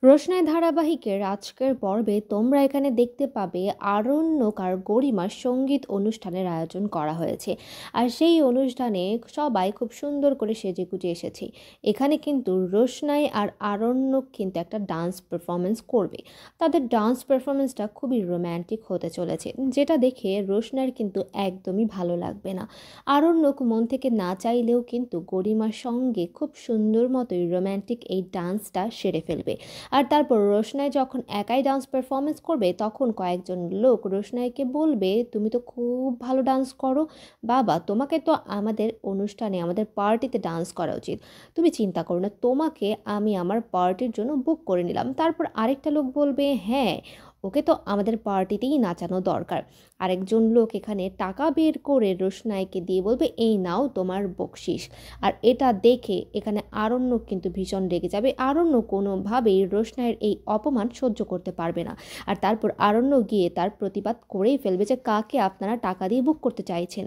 রোশনাই ধারাবাহিকের আজকের পর্বে তোমরা এখানে দেখতে পাবে আরণ্যক আর গরিমার সঙ্গীত অনুষ্ঠানের আয়োজন করা হয়েছে। আর সেই অনুষ্ঠানে সবাই খুব সুন্দর করে সেজেগুজে এসেছে। এখানে কিন্তু রোশনাই আর আরণ্যক কিন্তু একটা ডান্স পারফরমেন্স করবে। তাদের ডান্স পারফরমেন্সটা খুবই রোম্যান্টিক হতে চলেছে, যেটা দেখে রোশনাইয়ের কিন্তু একদমই ভালো লাগবে না। আরণ্যক মন থেকে না চাইলেও কিন্তু গরিমার সঙ্গে খুব সুন্দর মতোই রোম্যান্টিক এই ডান্সটা সেরে ফেলবে। আর তারপর রোশনাই যখন একাই ডান্স পারফরমেন্স করবে, তখন কয়েকজন লোক রোশনাইকে বলবে, তুমি তো খুব ভালো ডান্স করো বাবা, তোমাকে তো আমাদের অনুষ্ঠানে আমাদের পার্টিতে ডান্স করা উচিত। তুমি চিন্তা করো না, তোমাকে আমি আমার পার্টির জন্য বুক করে নিলাম। তারপর আরেকটা লোক বলবে, হ্যাঁ, ওকে তো আমাদের পার্টিতেই নাচানো দরকার। আরেকজন লোক এখানে টাকা বের করে রোশনাইকে দিয়ে বলবে, এই নাও তোমার বকশিস। আর এটা দেখে এখানে আরণ্যক কিন্তু ভীষণ রেগে যাবে। আরণ্যক কোনোভাবেই রোশনাইয়ের এই অপমান সহ্য করতে পারবে না। আর তারপর আরণ্যক গিয়ে তার প্রতিবাদ করেই ফেলবে যে কাকে আপনারা টাকা দিয়ে বুক করতে চাইছেন।